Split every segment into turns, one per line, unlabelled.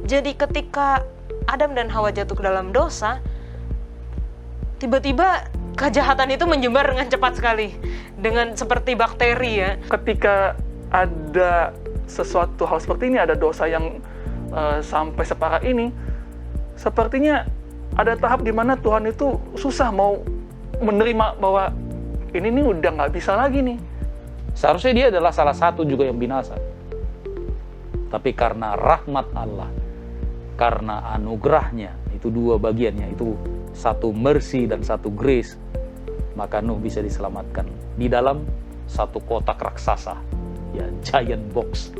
Jadi ketika Adam dan Hawa jatuh ke dalam dosa, tiba-tiba kejahatan itu menyebar dengan cepat sekali, dengan seperti bakteri ya.
Ketika ada sesuatu hal seperti ini, ada dosa yang sampai separah ini, sepertinya ada tahap di mana Tuhan itu susah mau menerima bahwa ini nih udah nggak bisa lagi nih.
Seharusnya dia adalah salah satu juga yang binasa. Tapi karena rahmat Allah, karena anugerahnya, itu dua bagiannya, itu satu mercy dan satu grace, maka Nuh bisa diselamatkan di dalam satu kotak raksasa, ya, giant box.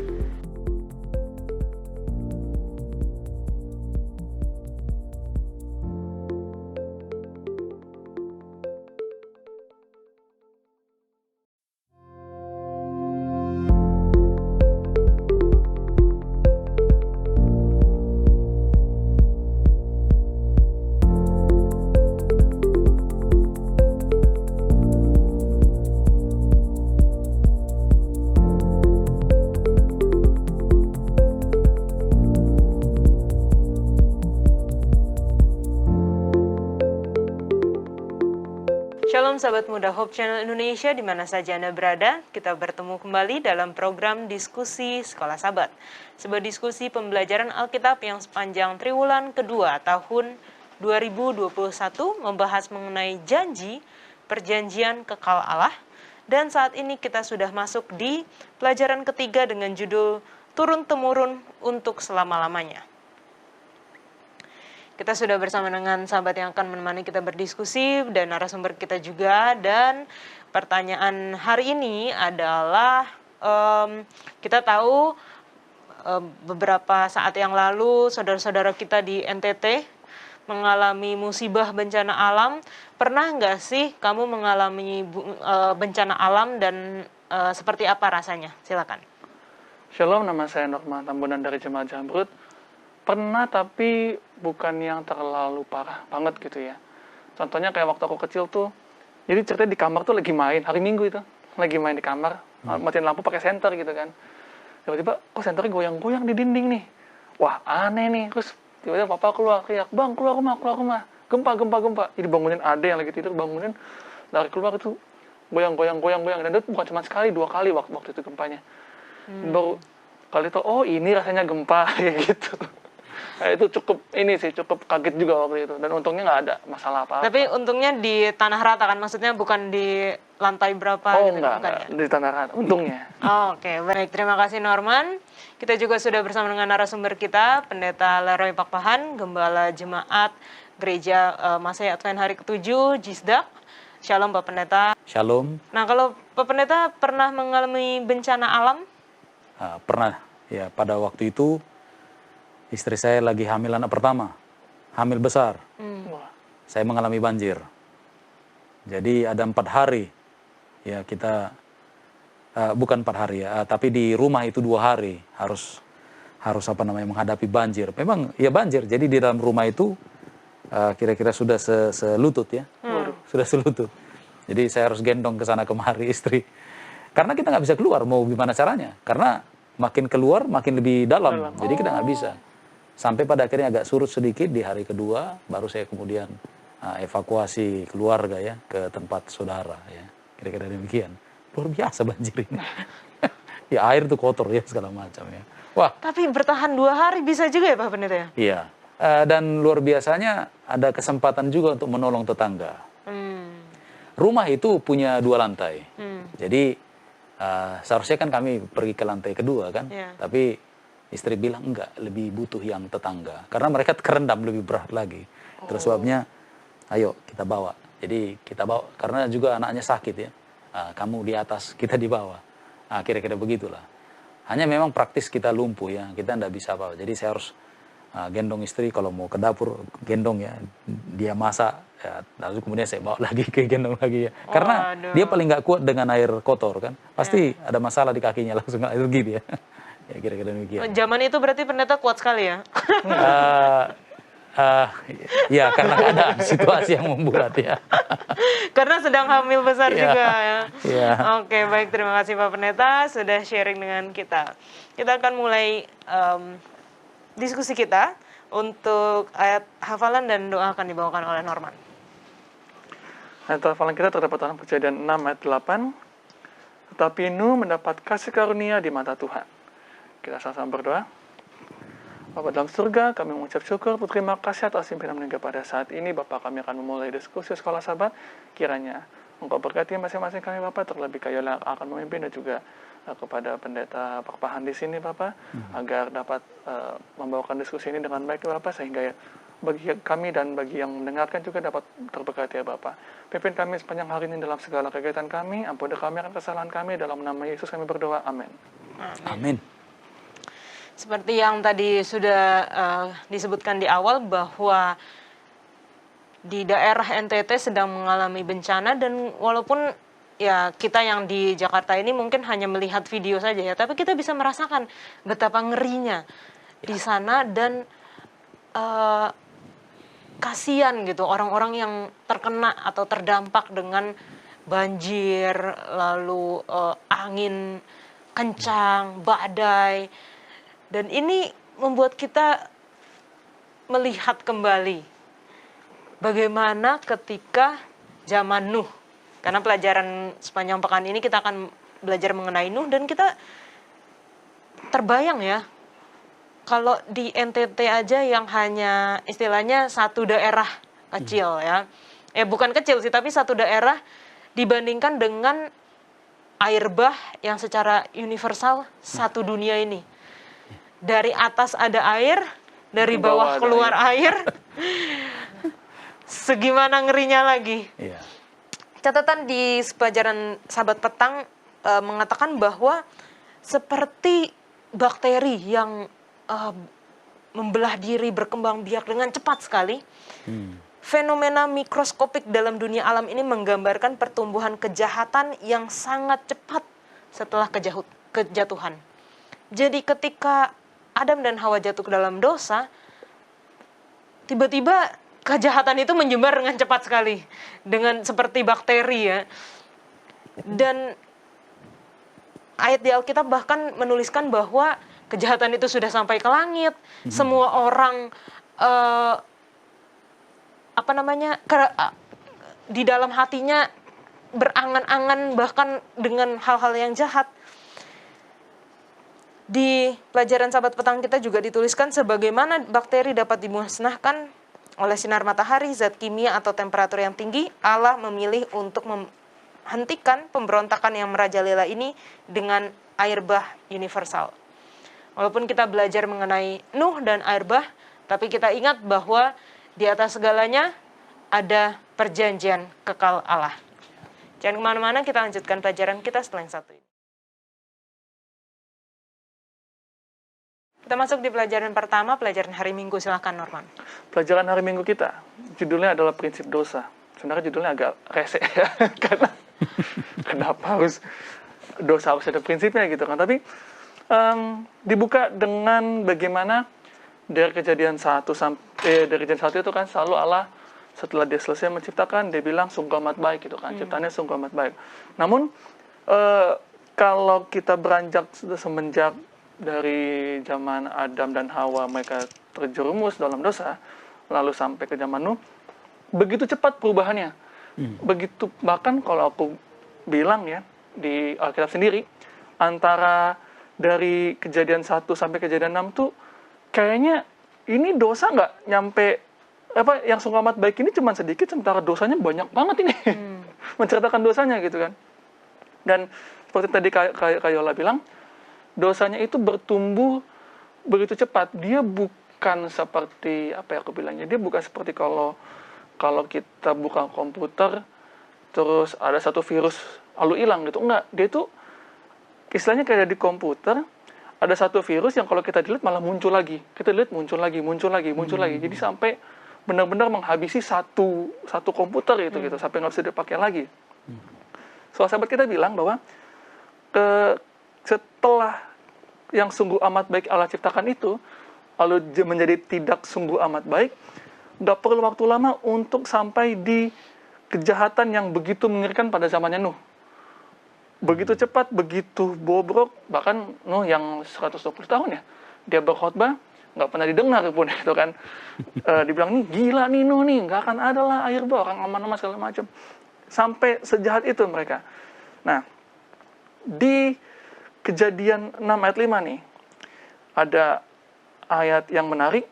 Shalom sahabat muda Hope Channel Indonesia, di mana saja Anda berada. Kita bertemu kembali dalam program diskusi Sekolah Sabat. Sebuah diskusi pembelajaran Alkitab yang sepanjang triwulan kedua tahun 2021 membahas mengenai janji, perjanjian kekal Allah. Dan saat ini kita sudah masuk di pelajaran ketiga dengan judul Turun-Temurun untuk Selama-lamanya. Kita sudah bersama dengan sahabat yang akan menemani kita berdiskusi dan narasumber kita juga. Dan pertanyaan hari ini adalah, kita tahu beberapa saat yang lalu saudara-saudara kita di NTT mengalami musibah bencana alam. Pernah nggak sih kamu mengalami bencana alam dan seperti apa rasanya? Silakan.
Shalom, nama saya Norman Tambunan dari Jemaat Jamrut. Pernah, tapi bukan yang terlalu parah banget gitu ya. Contohnya kayak waktu aku kecil tuh, jadi ceritanya di kamar tuh lagi main, hari Minggu itu, lagi main di kamar, matiin lampu pakai senter gitu kan. Tiba-tiba, kok senternya goyang-goyang di dinding nih. Wah, aneh nih. Terus tiba-tiba papa keluar, teriak, "Bang, keluar rumah. Gempa. Jadi bangunin adek yang lagi tidur, bangunin, lari keluar itu, goyang. Dan itu bukan cuma sekali, 2 kali waktu itu gempanya. Baru kali itu, oh ini rasanya gempa, kayak gitu. Itu cukup kaget juga waktu itu, dan untungnya nggak ada masalah apa-apa.
Tapi untungnya di tanah rata kan, maksudnya bukan di lantai berapa?
Oh
gitu,
enggak,
ya?
di tanah rata, untungnya.
Oke, baik, terima kasih Norman. Kita juga sudah bersama dengan narasumber kita, Pendeta Leroy Pakpahan, Gembala Jemaat Gereja Masai Advent Hari ke-7, Jisdak. Shalom Pak Pendeta.
Shalom.
Nah, kalau Pak Pendeta pernah mengalami bencana alam?
Pernah, ya, pada waktu itu istri saya lagi hamil anak pertama, hamil besar. Saya mengalami banjir. Jadi ada 4 hari, ya kita, bukan 4 hari ya, tapi di rumah itu 2 hari harus menghadapi banjir. Memang ya banjir, jadi di dalam rumah itu kira-kira sudah selutut ya, sudah selutut. Jadi saya harus gendong ke sana kemari istri. Karena kita nggak bisa keluar, mau gimana caranya? Karena makin keluar makin lebih dalam. Jadi kita nggak bisa. Sampai pada akhirnya agak surut sedikit di hari kedua, baru saya kemudian evakuasi keluarga ya ke tempat saudara ya. Kira-kira demikian. Luar biasa banjir ini. Ya air itu kotor ya segala macam ya. Wah.
Tapi bertahan 2 hari bisa juga ya Pak Pendeta ya?
Iya. Dan luar biasanya ada kesempatan juga untuk menolong tetangga. Rumah itu punya 2 lantai. Jadi seharusnya kan kami pergi ke lantai kedua kan. Tapi istri bilang enggak, lebih butuh yang tetangga. Karena mereka kerendam lebih berat lagi. Terus sebabnya, ayo kita bawa. Jadi kita bawa, karena juga anaknya sakit ya. Kamu di atas, kita di bawah. Kira-kira begitulah. Hanya memang praktis kita lumpuh ya, kita enggak bisa apa-apa. Jadi saya harus gendong istri, kalau mau ke dapur, gendong ya. Dia masak, ya, lalu kemudian saya bawa lagi, gendong lagi ya. Karena dia paling nggak kuat dengan air kotor kan. Pasti ada masalah di kakinya, langsung alergi dia. Ya kira-kira demikian.
Zaman itu berarti Pendeta kuat sekali ya?
Ya karena keadaan situasi yang membuat ya.
Karena sedang hamil besar juga ya.
Yeah.
Oke, baik, terima kasih Pak Pendeta sudah sharing dengan kita. Kita akan mulai diskusi kita. Untuk ayat hafalan dan doa akan dibawakan oleh Norman.
Ayat hafalan kita terdapat dalam Kejadian 6 ayat 8. Tetapi Nuh mendapat kasih karunia di mata Tuhan. Kita sama-sama berdoa. Bapa dalam surga, kami mengucap syukur berterima kasih atas pimpinan meninggal pada saat ini. Bapak, kami akan memulai diskusi sekolah sahabat. Kiranya Engkau berkati masing-masing kami Bapak, terlebih Kak Yola akan memimpin, dan juga kepada pendeta Perpahan di sini Bapak, agar dapat membawakan diskusi ini dengan baik Bapak, sehingga bagi kami dan bagi yang mendengarkan juga dapat terberkati ya Bapak. Pimpin kami sepanjang hari ini dalam segala kegiatan kami, ampuni kami akan kesalahan kami, dalam nama Yesus kami berdoa, amin.
Amin.
Seperti yang tadi sudah disebutkan di awal, bahwa di daerah NTT sedang mengalami bencana, dan walaupun ya kita yang di Jakarta ini mungkin hanya melihat video saja ya, tapi kita bisa merasakan betapa ngerinya di sana, dan kasihan gitu orang-orang yang terkena atau terdampak dengan banjir, lalu angin kencang, badai, dan ini membuat kita melihat kembali bagaimana ketika zaman Nuh. Karena pelajaran sepanjang pekan ini kita akan belajar mengenai Nuh, dan kita terbayang ya, kalau di NTT aja yang hanya istilahnya satu daerah kecil ya. Bukan kecil sih, tapi satu daerah dibandingkan dengan air bah yang secara universal satu dunia ini. Dari atas ada air, dari bawah keluar air. Segimana ngerinya lagi.
Iya.
Catatan di pelajaran Sahabat Petang mengatakan bahwa seperti bakteri yang membelah diri, berkembang biak dengan cepat sekali, fenomena mikroskopik dalam dunia alam ini menggambarkan pertumbuhan kejahatan yang sangat cepat setelah kejatuhan. Jadi ketika Adam dan Hawa jatuh ke dalam dosa, tiba-tiba kejahatan itu menyebar dengan cepat sekali, dengan seperti bakteri ya. Dan ayat di Alkitab bahkan menuliskan bahwa kejahatan itu sudah sampai ke langit. Semua orang di dalam hatinya berangan-angan bahkan dengan hal-hal yang jahat. Di pelajaran Sahabat Petang kita juga dituliskan sebagaimana bakteri dapat dimusnahkan oleh sinar matahari, zat kimia atau temperatur yang tinggi. Allah memilih untuk menghentikan pemberontakan yang merajalela ini dengan air bah universal. Walaupun kita belajar mengenai Nuh dan air bah, tapi kita ingat bahwa di atas segalanya ada perjanjian kekal Allah. Jangan kemana-mana, kita lanjutkan pelajaran kita setelah yang satu ini. Kita masuk di pelajaran pertama, pelajaran hari Minggu. Silakan Norman.
Pelajaran hari Minggu kita, judulnya adalah prinsip dosa. Sebenarnya judulnya agak rese ya, karena kenapa dosa harus ada prinsipnya gitu kan. Tapi dibuka dengan bagaimana dari kejadian 1 itu kan selalu Allah setelah dia selesai menciptakan, dia bilang sungguh amat baik gitu kan, ciptaannya sungguh amat baik. Namun kalau kita beranjak semenjak dari zaman Adam dan Hawa mereka terjerumus dalam dosa, lalu sampai ke zaman Nuh, begitu cepat perubahannya. Begitu, bahkan kalau aku bilang ya, di Alkitab sendiri, antara dari kejadian 1 sampai kejadian 6 tuh, kayaknya ini dosa nggak nyampe, yang sungguh amat baik ini cuma sedikit, sementara dosanya banyak banget ini. Menceritakan dosanya gitu kan. Dan seperti tadi Kak Yola bilang, dosanya itu bertumbuh begitu cepat. Dia bukan seperti aku bilangnya, dia bukan seperti kalau kita buka komputer terus ada satu virus lalu hilang gitu. Enggak, dia itu istilahnya kayak di komputer ada satu virus yang kalau kita delete malah muncul lagi. Kita delete muncul lagi. Jadi sampai benar-benar menghabisi satu komputer gitu sampai nggak bisa dipakai lagi. Soal sahabat kita bilang bahwa setelah yang sungguh amat baik Allah ciptakan itu, lalu menjadi tidak sungguh amat baik, nggak perlu waktu lama untuk sampai di kejahatan yang begitu mengerikan pada zamannya Nuh. Begitu cepat, begitu bobrok, bahkan Nuh yang 120 tahun ya, dia berkhotbah, nggak pernah didengar pun gitu kan. Dibilang nih gila nih Nuh nih, nggak akan ada lah air bah, orang aman-aman segala macam. Sampai sejahat itu mereka. Nah, di Kejadian 6 ayat 5 nih, ada ayat yang menarik.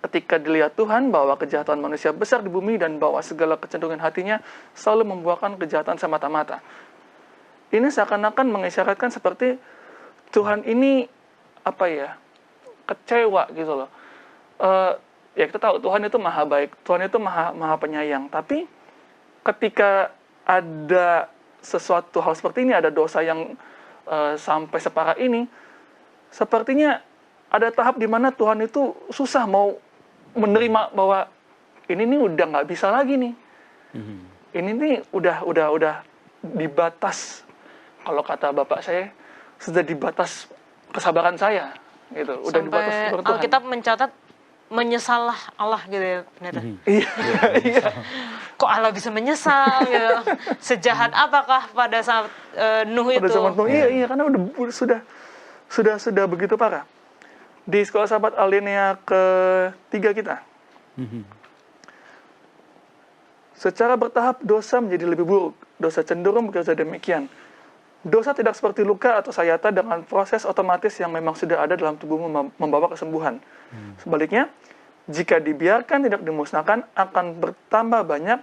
Ketika dilihat Tuhan bahwa kejahatan manusia besar di bumi dan bahwa segala kecenderungan hatinya selalu membuahkan kejahatan semata-mata. Ini seakan-akan mengisyaratkan seperti Tuhan ini kecewa gitu loh. Ya kita tahu Tuhan itu maha baik, Tuhan itu maha penyayang. Tapi ketika ada sesuatu hal seperti ini, ada dosa yang sampai separah ini, sepertinya ada tahap di mana Tuhan itu susah mau menerima bahwa ini nih udah nggak bisa lagi nih. Ini nih udah di batas, kalau kata bapak saya, sudah di batas kesabaran saya gitu. Udah di batas kesabaran Tuhan.
Alkitab mencatat menyesalah Allah gitu ya, pendeta.
Iya.
Kok Allah bisa menyesal gitu? Sejahat apakah pada saat Nuh itu?
Pada zaman Nuh, iya, karena sudah begitu parah. Di Sekolah Sahabat alinea ke-3 kita. Secara bertahap dosa menjadi lebih buruk. Dosa cenderung bekerja demikian. Dosa tidak seperti luka atau sayata dengan proses otomatis yang memang sudah ada dalam tubuhmu membawa kesembuhan. Sebaliknya, jika dibiarkan tidak dimusnahkan, akan bertambah banyak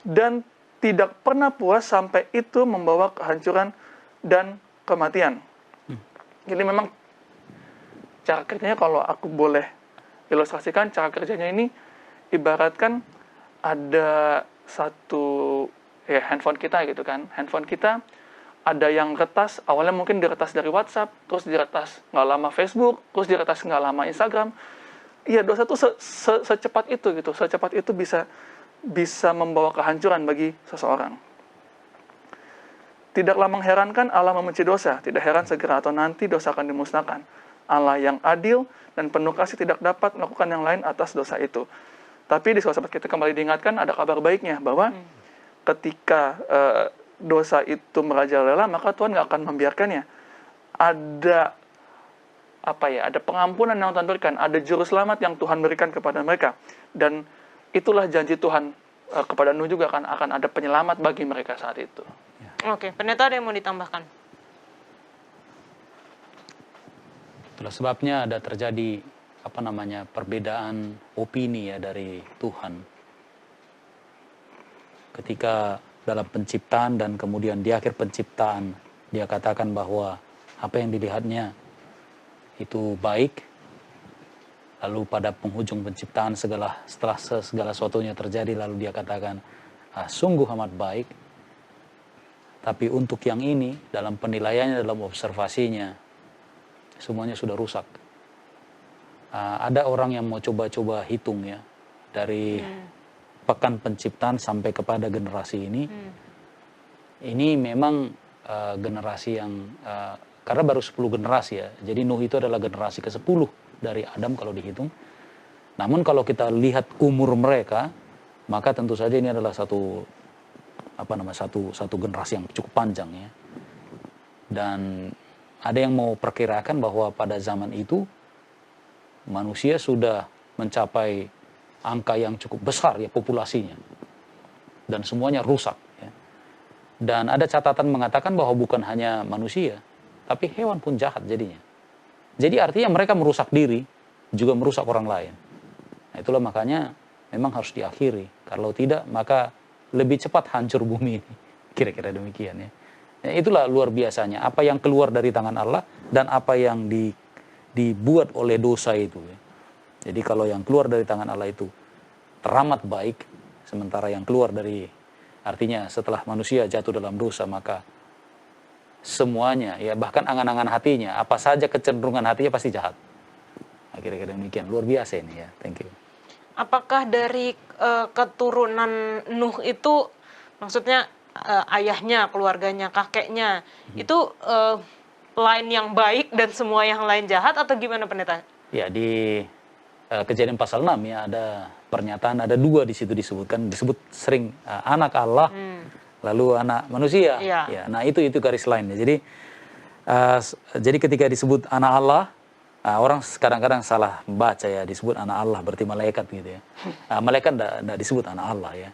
dan tidak pernah puas sampai itu membawa kehancuran dan kematian. Jadi memang cara kerjanya, kalau aku boleh ilustrasikan, cara kerjanya ini ibaratkan ada satu handphone kita gitu kan. Handphone kita ada yang retas, awalnya mungkin diretas dari WhatsApp, terus diretas nggak lama Facebook, terus diretas nggak lama Instagram. Iya, dosa tuh secepat itu gitu, secepat itu bisa membawa kehancuran bagi seseorang. Tidaklah mengherankan Allah membenci dosa, tidak heran segera atau nanti dosa akan dimusnahkan. Allah yang adil dan penuh kasih tidak dapat melakukan yang lain atas dosa itu. Tapi di Sekolah Sahabat kita kembali diingatkan ada kabar baiknya bahwa ketika dosa itu merajalela, maka Tuhan nggak akan membiarkannya. Ada ada pengampunan yang Tuhan berikan, ada juru selamat yang Tuhan berikan kepada mereka, dan itulah janji Tuhan kepada Nuh juga, akan ada penyelamat bagi mereka saat itu.
Oke, pendeta ada yang mau ditambahkan?
Itulah sebabnya ada terjadi perbedaan opini ya dari Tuhan. Ketika dalam penciptaan dan kemudian di akhir penciptaan dia katakan bahwa apa yang dilihatnya itu baik, lalu pada penghujung penciptaan setelah segala sesuatunya terjadi, lalu dia katakan sungguh amat baik. Tapi untuk yang ini, dalam penilaiannya, dalam observasinya, semuanya sudah rusak. Ada orang yang mau coba-coba hitung ya, dari pekan penciptaan sampai kepada generasi ini. Ini memang generasi yang, karena baru 10 generasi ya, jadi Nuh itu adalah generasi ke-10 dari Adam kalau dihitung. Namun kalau kita lihat umur mereka, maka tentu saja ini adalah satu generasi yang cukup panjang ya. Dan ada yang mau perkirakan bahwa pada zaman itu manusia sudah mencapai angka yang cukup besar ya populasinya, dan semuanya rusak ya. Dan ada catatan mengatakan bahwa bukan hanya manusia, tapi hewan pun jahat jadinya. Jadi artinya mereka merusak diri, juga merusak orang lain. Nah, itulah makanya memang harus diakhiri. Kalau tidak, maka lebih cepat hancur bumi ini. Kira-kira demikian ya. Ya, itulah luar biasanya. Apa yang keluar dari tangan Allah dan apa yang dibuat oleh dosa itu. Ya. Jadi kalau yang keluar dari tangan Allah itu teramat baik, sementara yang keluar dari, artinya setelah manusia jatuh dalam dosa, maka semuanya, ya bahkan angan-angan hatinya, apa saja kecenderungan hatinya pasti jahat. Nah, kira-kira demikian. Luar biasa ini ya. Thank you.
Apakah dari keturunan Nuh itu, maksudnya ayahnya, keluarganya, kakeknya, itu lain yang baik dan semua yang lain jahat, atau gimana pendeta?
Ya, di Kejadian pasal 6 ya ada pernyataan, ada 2 di situ disebut sering anak Allah, lalu anak manusia.
Ya.
Ya, nah itu garis lainnya. Jadi ketika disebut anak Allah, Orang kadang-kadang salah baca ya, disebut anak Allah berarti malaikat gitu ya. Malaikat tidak disebut anak Allah ya.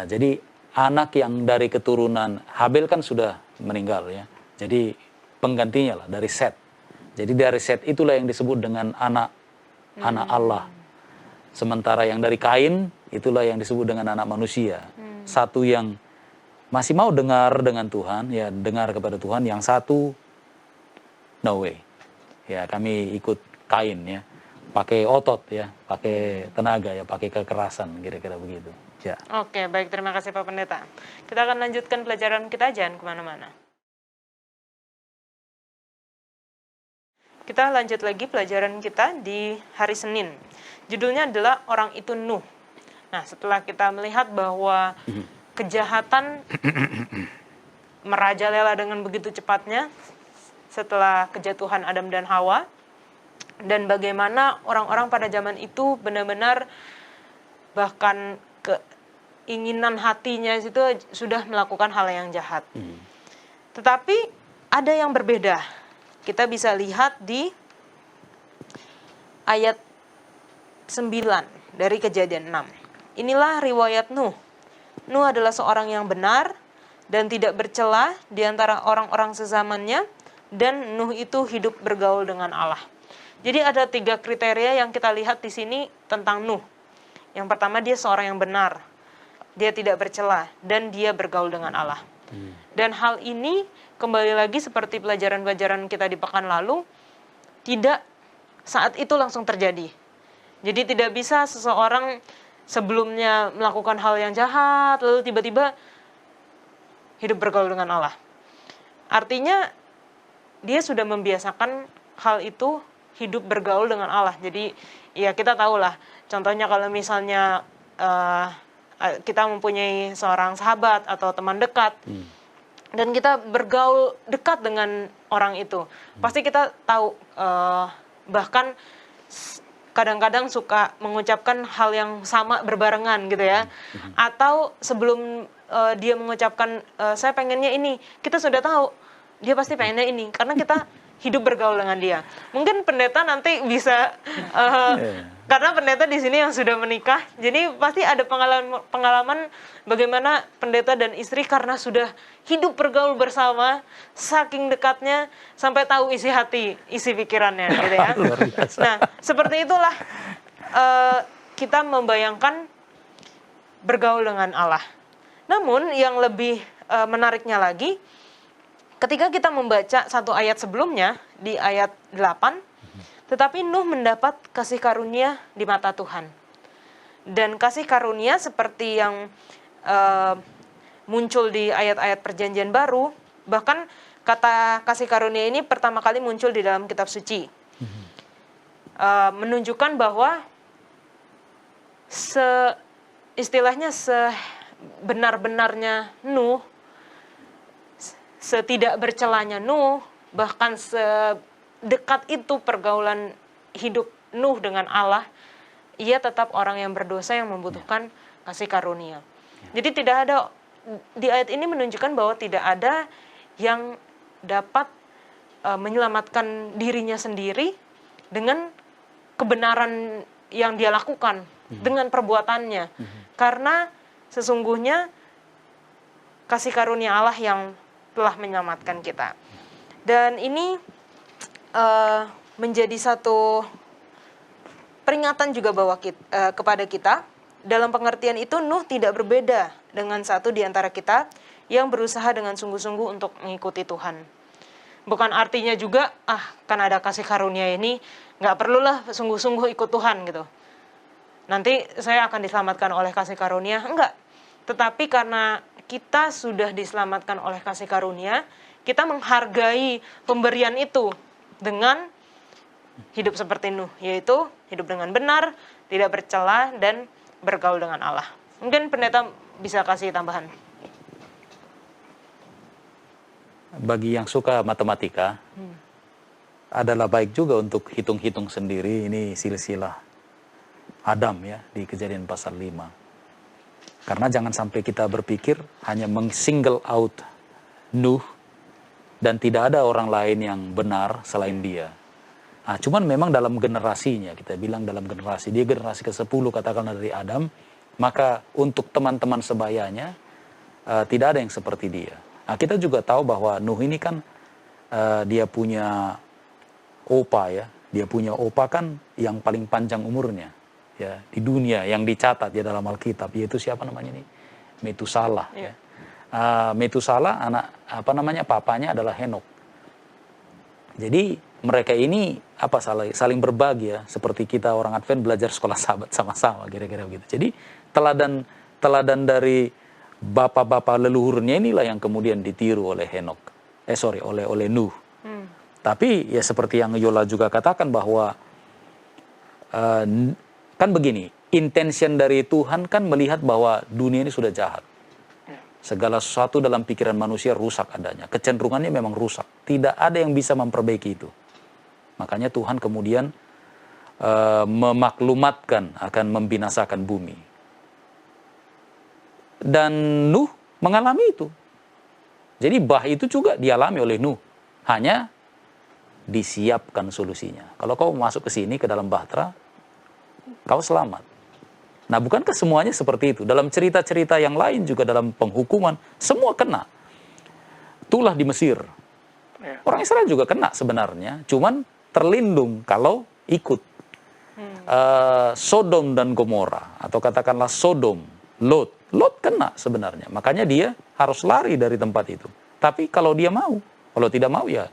Jadi anak yang dari keturunan Habil kan sudah meninggal ya. Jadi penggantinya lah dari Set. Jadi dari Set itulah yang disebut dengan anak Allah. Sementara yang dari Kain itulah yang disebut dengan anak manusia. Satu yang masih mau dengar dengan Tuhan, ya dengar kepada Tuhan. Yang satu no way. Ya kami ikut Kain ya, pakai otot ya, pakai tenaga ya, pakai kekerasan, kira-kira begitu. Ya.
Oke, baik, terima kasih Pak Pendeta. Kita akan lanjutkan pelajaran kita, jangan kemana-mana. Kita lanjut lagi pelajaran kita di hari Senin. Judulnya adalah Orang Itu Nuh. Nah, setelah kita melihat bahwa kejahatan merajalela dengan begitu cepatnya setelah kejatuhan Adam dan Hawa, dan bagaimana orang-orang pada zaman itu benar-benar bahkan keinginan hatinya itu sudah melakukan hal yang jahat. Tetapi ada yang berbeda. Kita bisa lihat di ayat 9 dari Kejadian 6. Inilah riwayat Nuh. Nuh adalah seorang yang benar dan tidak bercela di antara orang-orang sezamannya, dan Nuh itu hidup bergaul dengan Allah. Jadi ada 3 kriteria yang kita lihat di sini tentang Nuh. Yang pertama, dia seorang yang benar, dia tidak bercela, dan dia bergaul dengan Allah. Dan hal ini kembali lagi seperti pelajaran-pelajaran kita di pekan lalu, tidak saat itu langsung terjadi. Jadi tidak bisa seseorang sebelumnya melakukan hal yang jahat, lalu tiba-tiba hidup bergaul dengan Allah. Artinya dia sudah membiasakan hal itu, hidup bergaul dengan Allah. Jadi ya kita tahulah, contohnya kalau misalnya kita mempunyai seorang sahabat atau teman dekat, dan kita bergaul dekat dengan orang itu, pasti kita tahu, bahkan kadang-kadang suka mengucapkan hal yang sama berbarengan gitu ya. Atau sebelum dia mengucapkan saya pengennya ini, kita sudah tahu dia pasti pengennya ini, karena kita hidup bergaul dengan dia. Mungkin pendeta nanti bisa, karena pendeta di sini yang sudah menikah, jadi pasti ada pengalaman bagaimana pendeta dan istri karena sudah hidup bergaul bersama, saking dekatnya sampai tahu isi hati, isi pikirannya, gitu ya. Nah, seperti itulah kita membayangkan bergaul dengan Allah. Namun yang lebih menariknya lagi, ketika kita membaca satu ayat sebelumnya, di ayat 8, tetapi Nuh mendapat kasih karunia di mata Tuhan. Dan kasih karunia seperti yang muncul di ayat-ayat perjanjian baru, bahkan kata kasih karunia ini pertama kali muncul di dalam kitab suci. Menunjukkan bahwa istilahnya sebenar-benarnya Nuh, setidak bercelanya Nuh, bahkan sedekat itu pergaulan hidup Nuh dengan Allah, ia tetap orang yang berdosa yang membutuhkan kasih karunia. Jadi tidak ada, di ayat ini menunjukkan bahwa tidak ada yang dapat menyelamatkan dirinya sendiri dengan kebenaran yang dia lakukan, dengan perbuatannya. Karena sesungguhnya kasih karunia Allah yang telah menyelamatkan kita. Dan ini menjadi satu peringatan juga bahwa kepada kita, dalam pengertian itu Nuh tidak berbeda dengan satu di antara kita yang berusaha dengan sungguh-sungguh untuk mengikuti Tuhan. Bukan artinya juga, kan ada kasih karunia ini, nggak perlulah sungguh-sungguh ikut Tuhan gitu. Nanti saya akan diselamatkan oleh kasih karunia, enggak. Tetapi karena kita sudah diselamatkan oleh kasih karunia, kita menghargai pemberian itu dengan hidup seperti Nuh, yaitu hidup dengan benar, tidak bercela, dan bergaul dengan Allah. Mungkin pendeta bisa kasih tambahan.
Bagi yang suka matematika, adalah baik juga untuk hitung-hitung sendiri ini silsilah Adam ya, di Kejadian pasal 5. Karena jangan sampai kita berpikir hanya meng-single out Nuh dan tidak ada orang lain yang benar selain dia. Nah, cuman memang dalam generasinya, kita bilang dalam generasi, dia generasi ke-10 katakanlah dari Adam, maka untuk teman-teman sebayanya, tidak ada yang seperti dia. Nah, kita juga tahu bahwa Nuh ini kan, dia punya opa ya, dia punya opa kan yang paling panjang umurnya ya di dunia yang dicatat ya dalam Alkitab, yaitu siapa namanya ini? Metusalah ya. Metusalah papanya adalah Henok. Jadi mereka ini saling berbagi ya, seperti kita orang Advent belajar sekolah sahabat sama-sama kira-kira begitu. Jadi teladan dari bapak-bapak leluhurnya inilah yang kemudian ditiru oleh oleh Nuh. Tapi ya seperti yang Yola juga katakan bahwa kan begini, intention dari Tuhan kan melihat bahwa dunia ini sudah jahat. Segala sesuatu dalam pikiran manusia rusak adanya. Kecenderungannya memang rusak. Tidak ada yang bisa memperbaiki itu. Makanya Tuhan kemudian memaklumatkan akan membinasakan bumi. Dan Nuh mengalami itu. Jadi bah itu juga dialami oleh Nuh. Hanya disiapkan solusinya. Kalau kau masuk ke sini, ke dalam bahtera, kau selamat. Nah, bukankah semuanya seperti itu? Dalam cerita-cerita yang lain juga dalam penghukuman, semua kena. Itulah di Mesir. Orang Israel juga kena sebenarnya, cuman terlindung kalau ikut. Sodom dan Gomora, atau katakanlah Sodom, Lot kena sebenarnya. Makanya dia harus lari dari tempat itu. Tapi kalau dia mau, kalau tidak mau ya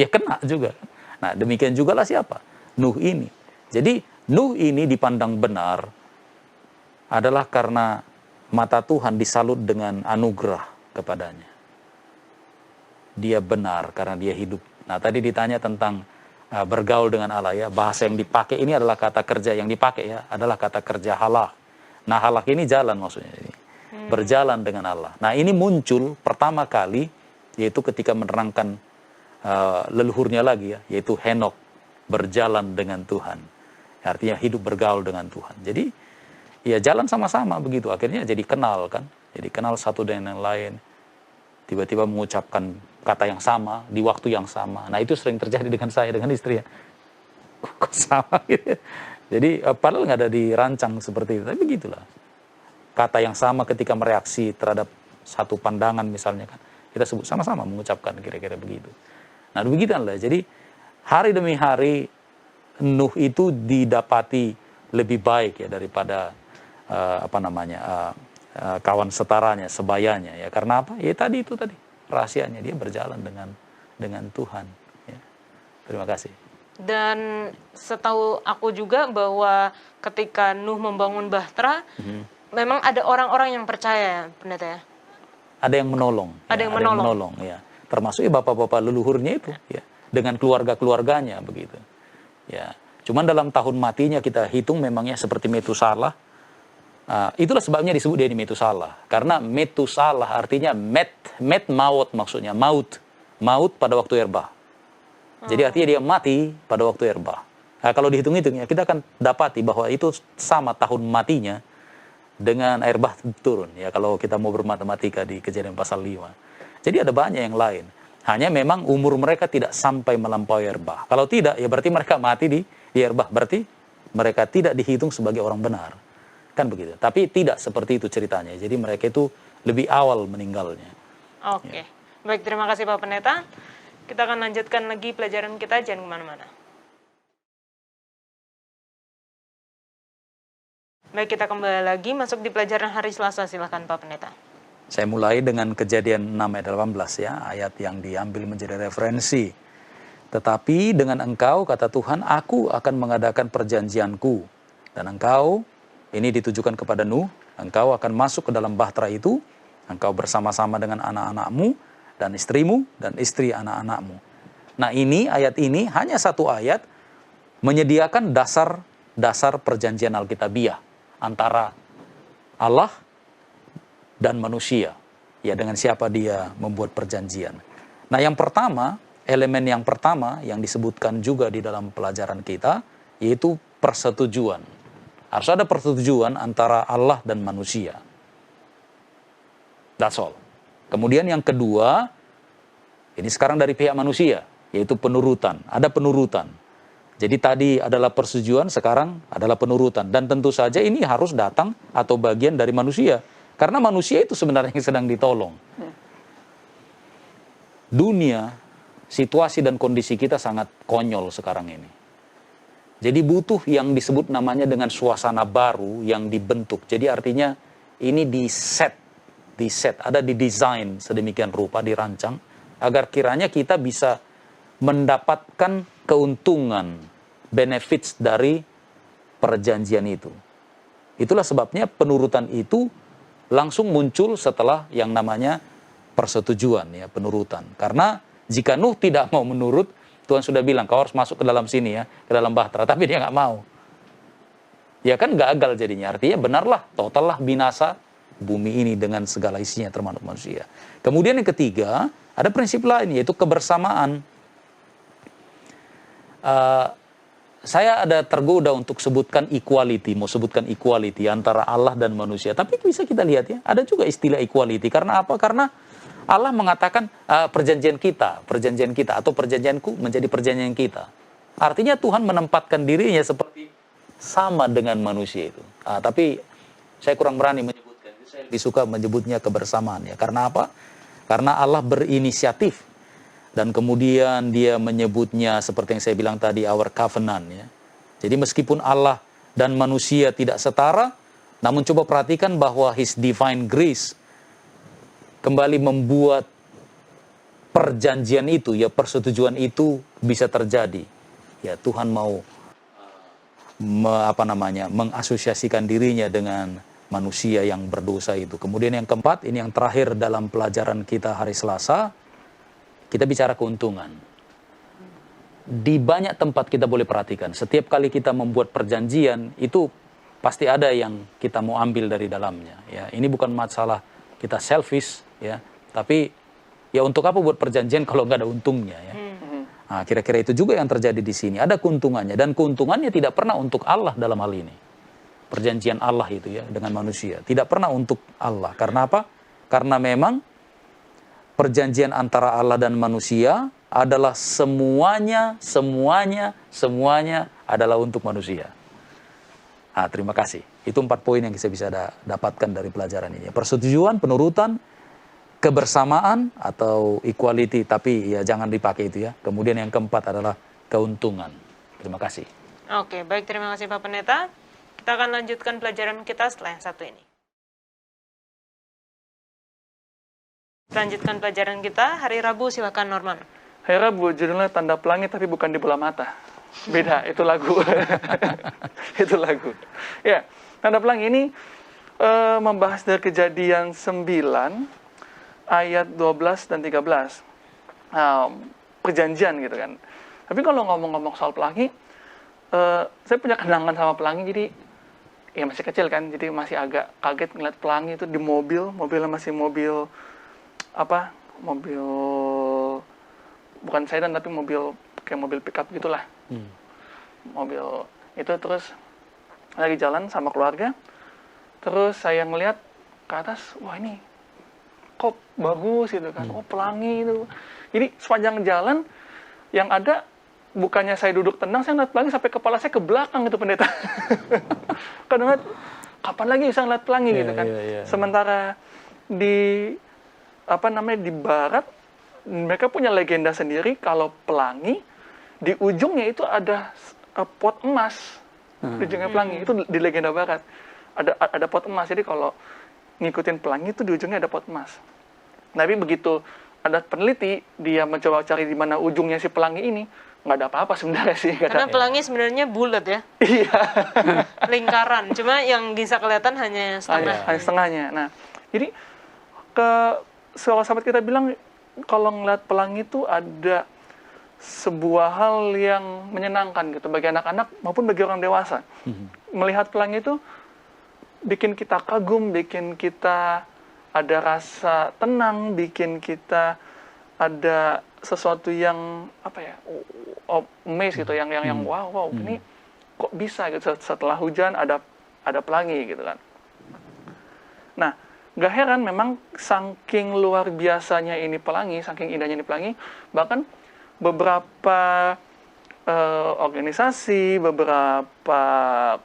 kena juga. Nah, demikian juga lah siapa? Nuh ini. Jadi Nuh ini dipandang benar adalah karena mata Tuhan disalut dengan anugerah kepadanya. Dia benar karena dia hidup. Nah, tadi ditanya tentang bergaul dengan Allah ya. Bahasa yang dipakai ini adalah kata kerja yang dipakai ya, adalah kata kerja halak. Nah, halak ini jalan maksudnya ini. Berjalan dengan Allah. Nah, ini muncul pertama kali yaitu ketika menerangkan leluhurnya lagi ya, yaitu Henok berjalan dengan Tuhan. Artinya hidup bergaul dengan Tuhan. Jadi ya jalan sama-sama begitu. Akhirnya jadi kenal kan. Jadi kenal satu dengan yang lain. Tiba-tiba mengucapkan kata yang sama di waktu yang sama. Nah, itu sering terjadi dengan saya, dengan istri ya. Kok sama gitu. Jadi padahal nggak ada dirancang seperti itu. Tapi begitulah. Kata yang sama ketika mereaksi terhadap satu pandangan misalnya kan. Kita sebut sama-sama mengucapkan kira-kira begitu. Nah, begitulah. Jadi hari demi hari Nuh itu didapati lebih baik ya daripada kawan setaranya, sebayanya ya. Karena apa? Ya tadi rahasianya dia berjalan dengan Tuhan ya. Terima kasih.
Dan setahu aku juga bahwa ketika Nuh membangun bahtera, memang ada orang-orang yang percaya, pendeta ya.
Ada yang menolong.
Ada yang menolong
ya. Termasuk ya bapak-bapak leluhurnya itu ya, dengan keluarga-keluarganya begitu. Ya, cuman dalam tahun matinya kita hitung memangnya seperti Metusalah. Itulah sebabnya disebut dia ini Metusalah. Karena Metusalah artinya maut maksudnya, maut pada waktu erbah. Jadi artinya dia mati pada waktu erbah. Nah, kalau dihitung-hitung ya kita akan dapati bahwa itu sama tahun matinya dengan air bah turun ya, kalau kita mau bermatematika di Kejadian pasal 5. Jadi ada banyak yang lain. Hanya memang umur mereka tidak sampai melampaui air bah. Kalau tidak, ya berarti mereka mati di air bah. Berarti mereka tidak dihitung sebagai orang benar. Kan begitu. Tapi tidak seperti itu ceritanya. Jadi mereka itu lebih awal meninggalnya.
Oke. Baik, terima kasih Pak Pendeta. Kita akan lanjutkan lagi pelajaran kita, jangan kemana-mana. Baik, kita kembali lagi masuk di pelajaran hari Selasa. Silakan Pak Pendeta.
Saya mulai dengan Kejadian 6 ayat 18 ya, ayat yang diambil menjadi referensi. Tetapi dengan engkau, kata Tuhan, aku akan mengadakan perjanjianku. Dan engkau, ini ditujukan kepada Nuh, engkau akan masuk ke dalam bahtera itu, engkau bersama-sama dengan anak-anakmu, dan istrimu, dan istri anak-anakmu. Nah ini, ayat ini, hanya satu ayat, menyediakan dasar perjanjian Alkitabiah antara Allah dan manusia, ya dengan siapa dia membuat perjanjian. Nah yang pertama, elemen yang pertama yang disebutkan juga di dalam pelajaran kita, yaitu persetujuan. Harus ada persetujuan antara Allah dan manusia. That's all. Kemudian yang kedua, ini sekarang dari pihak manusia, yaitu penurutan. Ada penurutan. Jadi tadi adalah persetujuan, sekarang adalah penurutan. Dan tentu saja ini harus datang atau bagian dari manusia. Karena manusia itu sebenarnya yang sedang ditolong. Dunia, situasi dan kondisi kita sangat konyol sekarang ini. Jadi butuh yang disebut namanya dengan suasana baru yang dibentuk. Jadi artinya ini di set, ada di desain sedemikian rupa, dirancang, agar kiranya kita bisa mendapatkan keuntungan, benefits dari perjanjian itu. Itulah sebabnya penurutan itu langsung muncul setelah yang namanya persetujuan, ya, penurutan. Karena jika Nuh tidak mau menurut, Tuhan sudah bilang, kau harus masuk ke dalam sini ya, ke dalam bahtera, tapi dia nggak mau. Ya kan gagal jadinya, artinya benarlah, total lah binasa bumi ini dengan segala isinya termasuk manusia. Kemudian yang ketiga, ada prinsip lain, yaitu kebersamaan. Saya ada tergoda untuk sebutkan equality, mau sebutkan equality antara Allah dan manusia. Tapi bisa kita lihat ya, ada juga istilah equality. Karena apa? Karena Allah mengatakan perjanjian kita atau perjanjianku menjadi perjanjian kita. Artinya Tuhan menempatkan dirinya seperti sama dengan manusia itu. Tapi saya kurang berani menyebutkan. Saya lebih suka menyebutnya kebersamaan ya. Karena apa? Karena Allah berinisiatif. Dan kemudian dia menyebutnya seperti yang saya bilang tadi, our covenant ya. Jadi meskipun Allah dan manusia tidak setara, namun coba perhatikan bahwa His divine grace kembali membuat perjanjian itu, ya, persetujuan itu bisa terjadi. Ya, Tuhan mau mengasosiasikan dirinya dengan manusia yang berdosa itu. Kemudian yang keempat, ini yang terakhir dalam pelajaran kita hari Selasa, kita bicara keuntungan. Di banyak tempat kita boleh perhatikan, setiap kali kita membuat perjanjian, itu pasti ada yang kita mau ambil dari dalamnya. Ya, ini bukan masalah kita selfish, ya, tapi ya untuk apa buat perjanjian kalau nggak ada untungnya, ya. Nah, kira-kira itu juga yang terjadi di sini. Ada keuntungannya, dan keuntungannya tidak pernah untuk Allah dalam hal ini. Perjanjian Allah itu ya dengan manusia tidak pernah untuk Allah. Karena apa? Karena memang perjanjian antara Allah dan manusia adalah semuanya adalah untuk manusia. Nah, terima kasih. Itu 4 poin yang kita bisa dapatkan dari pelajaran ini. Persetujuan, penurutan, kebersamaan atau equality, tapi ya jangan dipakai itu ya. Kemudian yang keempat adalah keuntungan. Terima kasih.
Oke, baik, terima kasih Pak Pendeta. Kita akan lanjutkan pelajaran kita setelah yang satu ini. Lanjutkan pelajaran kita hari Rabu, silakan Norman.
Hari Rabu judulnya Tanda Pelangi tapi bukan di bola mata. Beda, itu lagu. Itu lagu. Ya, Tanda Pelangi ini membahas dari Kejadian 9 ayat 12 dan 13. Perjanjian gitu kan. Tapi kalau ngomong-ngomong soal pelangi, saya punya kenangan sama pelangi, jadi ya masih kecil kan, jadi masih agak kaget ngeliat pelangi itu di mobilnya masih mobil bukan sedan tapi mobil kayak mobil pickup gitulah. Mobil itu, terus lagi jalan sama keluarga, terus saya ngeliat ke atas, wah ini kok bagus gitu kan, oh pelangi itu. Jadi sepanjang jalan yang ada, bukannya saya duduk tenang, saya ngeliat pelangi sampai kepala saya ke belakang itu, pendeta. Kadang-kadang kapan lagi bisa ngeliat pelangi gitu kan. Sementara di di barat, mereka punya legenda sendiri kalau pelangi di ujungnya itu ada pot emas. Di ujungnya pelangi itu di legenda barat ada pot emas. Jadi kalau ngikutin pelangi itu di ujungnya ada pot emas. Tapi begitu ada peneliti, dia mencoba cari di mana ujungnya si pelangi ini, nggak ada apa-apa sebenarnya sih.
Karena pelangi sebenarnya bulat ya.
Iya.
Lingkaran, cuma yang bisa kelihatan hanya setengah.
Hanya setengahnya. Nah, jadi kalau sahabat kita bilang, kalau ngeliat pelangi itu ada sebuah hal yang menyenangkan gitu bagi anak-anak maupun bagi orang dewasa. Melihat pelangi itu bikin kita kagum, bikin kita ada rasa tenang, bikin kita ada sesuatu yang amazed gitu, yang wow, ini kok bisa gitu setelah hujan ada pelangi gitu kan. Nah, gak heran memang saking luar biasanya ini pelangi, saking indahnya ini pelangi, bahkan beberapa organisasi, beberapa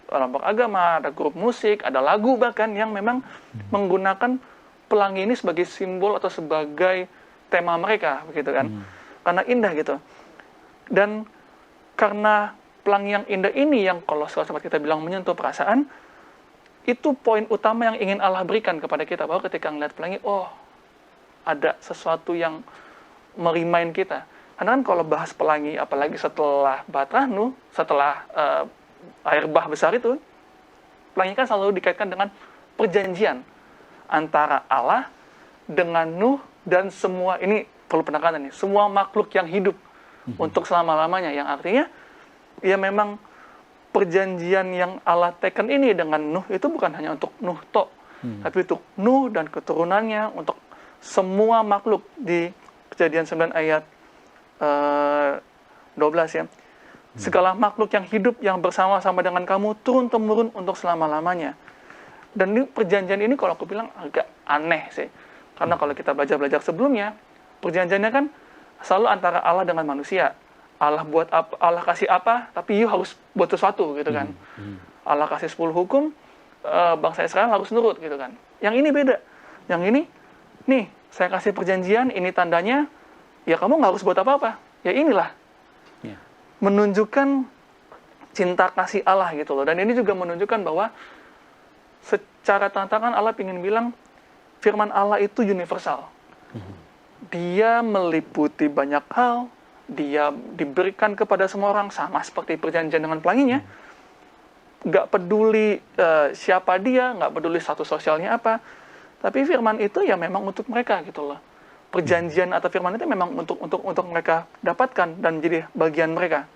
kelompok agama, ada grup musik, ada lagu bahkan yang memang menggunakan pelangi ini sebagai simbol atau sebagai tema mereka, begitu kan? Karena indah gitu. Dan karena pelangi yang indah ini yang kalau sahabat kita bilang menyentuh perasaan, itu poin utama yang ingin Allah berikan kepada kita, bahwa ketika ngeliat pelangi, oh ada sesuatu yang merimain kita. Karena kan kalau bahas pelangi, apalagi setelah Batrah Nuh, setelah air bah besar itu, pelangi kan selalu dikaitkan dengan perjanjian antara Allah dengan Nuh dan semua, ini perlu penekanan nih, semua makhluk yang hidup untuk selama-lamanya. Yang artinya, ya memang perjanjian yang Allah teken ini dengan Nuh itu bukan hanya untuk Nuh tok, tapi untuk Nuh dan keturunannya, untuk semua makhluk. Di Kejadian 9 ayat 12 ya. Segala makhluk yang hidup yang bersama-sama dengan kamu turun-temurun untuk selama-lamanya. Dan ini perjanjian ini kalau aku bilang agak aneh sih. Karena kalau kita belajar sebelumnya, perjanjiannya kan selalu antara Allah dengan manusia. Allah buat apa, Allah kasih apa, tapi you harus buat sesuatu gitu kan. Allah kasih 10 hukum, bangsa Israel harus nurut gitu kan. Yang ini beda. Yang ini, nih saya kasih perjanjian, ini tandanya, ya kamu nggak harus buat apa-apa. Ya inilah. Menunjukkan cinta kasih Allah gitu loh. Dan ini juga menunjukkan bahwa secara tantangan Allah ingin bilang, firman Allah itu universal. Dia meliputi banyak hal, dia diberikan kepada semua orang, sama seperti perjanjian dengan pelanginya. Nggak peduli siapa dia, nggak peduli status sosialnya apa, tapi firman itu ya memang untuk mereka gitu loh. Perjanjian atau firman itu memang untuk mereka dapatkan dan menjadi bagian mereka.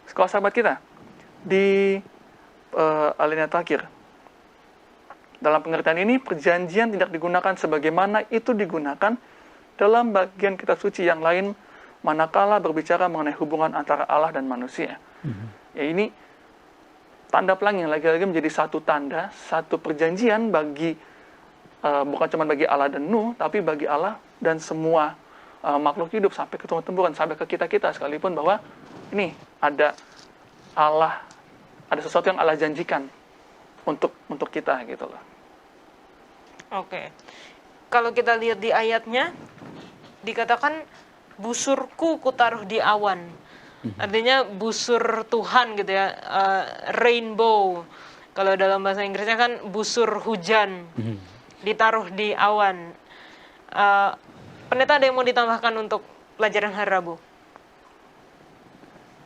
Sekolah sahabat kita di alinea terakhir, dalam pengertian ini perjanjian tidak digunakan sebagaimana itu digunakan dalam bagian kitab suci yang lain manakala berbicara mengenai hubungan antara Allah dan manusia. Ya ini tanda pelangi lagi-lagi menjadi satu tanda, satu perjanjian bagi bukan cuma bagi Allah dan Nuh, tapi bagi Allah dan semua makhluk hidup sampai ke temburan, sampai ke kita sekalipun, bahwa ini ada Allah, ada sesuatu yang Allah janjikan untuk kita gitu loh.
Oke. Kalau kita lihat di ayatnya dikatakan busurku kutaruh di awan. Artinya busur Tuhan gitu ya, rainbow. Kalau dalam bahasa Inggrisnya kan busur hujan. Ditaruh di awan. Pendeta ada yang mau ditambahkan untuk pelajaran hari Rabu?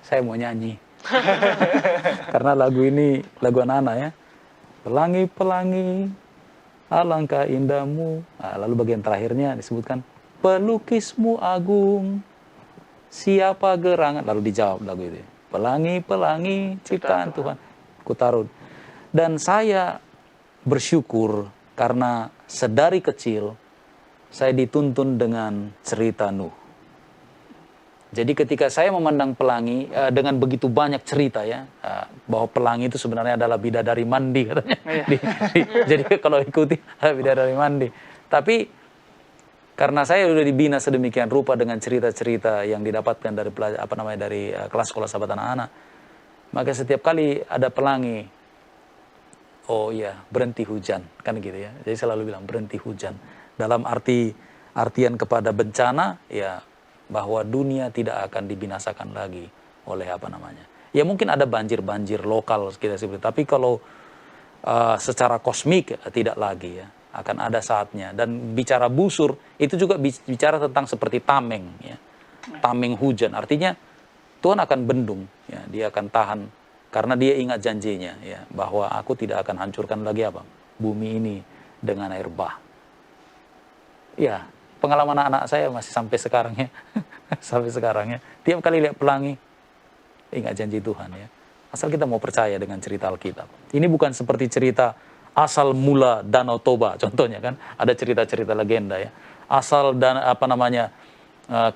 Saya mau nyanyi. Karena lagu ini lagu anak-anak ya. Pelangi-pelangi, alangkah indahmu. Nah, lalu bagian terakhirnya disebutkan, pelukismu agung, siapa gerangan. Lalu dijawab lagu itu. Pelangi-pelangi, ciptaan Tuhan. Kutaruh. Dan saya bersyukur karena sedari kecil saya dituntun dengan cerita Nuh. Jadi ketika saya memandang pelangi dengan begitu banyak cerita ya, bahwa pelangi itu sebenarnya adalah bidadari mandi katanya. Jadi kalau ikuti bidadari mandi. Tapi karena saya sudah dibina sedemikian rupa dengan cerita-cerita yang didapatkan dari dari kelas sekolah sahabat anak-anak, maka setiap kali ada pelangi, oh iya, berhenti hujan, kan gitu ya. Jadi selalu bilang berhenti hujan. Dalam artian kepada bencana, ya bahwa dunia tidak akan dibinasakan lagi oleh ya mungkin ada banjir-banjir lokal kita sebut. Tapi kalau secara kosmik tidak lagi ya, akan ada saatnya. Dan bicara busur itu juga bicara tentang seperti tameng ya. Tameng hujan, artinya Tuhan akan bendung ya, dia akan tahan. Karena dia ingat janjinya, ya, bahwa aku tidak akan hancurkan lagi bumi ini dengan air bah. Ya, pengalaman anak saya masih sampai sekarang ya, sampai sekarang ya. Tiap kali lihat pelangi, ingat janji Tuhan ya. Asal kita mau percaya dengan cerita Alkitab. Ini bukan seperti cerita asal mula Danau Toba, contohnya kan. Ada cerita-cerita legenda ya. Asal dan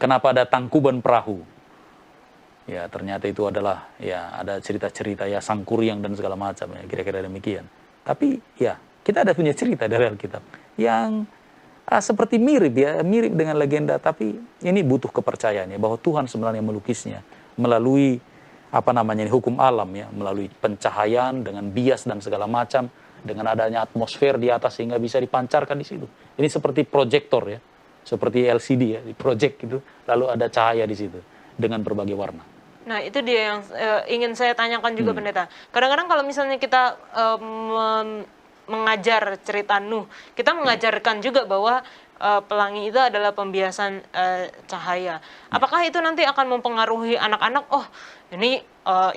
kenapa ada Tangkuban Perahu. Ya ternyata itu adalah ya ada cerita-cerita ya Sangkuriang dan segala macam ya, kira-kira demikian. Tapi ya kita ada punya cerita dari Alkitab yang seperti mirip ya, mirip dengan legenda, tapi ini butuh kepercayaan ya, bahwa Tuhan sebenarnya melukisnya melalui hukum alam ya, melalui pencahayaan dengan bias dan segala macam, dengan adanya atmosfer di atas sehingga bisa dipancarkan di situ. Ini seperti proyektor ya, seperti LCD ya, di project gitu, lalu ada cahaya di situ dengan berbagai warna.
Nah, itu dia yang ingin saya tanyakan juga, Pendeta. Kadang-kadang kalau misalnya kita mengajar cerita Nuh, kita mengajarkan juga bahwa pelangi itu adalah pembiasan cahaya. Apakah itu nanti akan mempengaruhi anak-anak? Oh, ini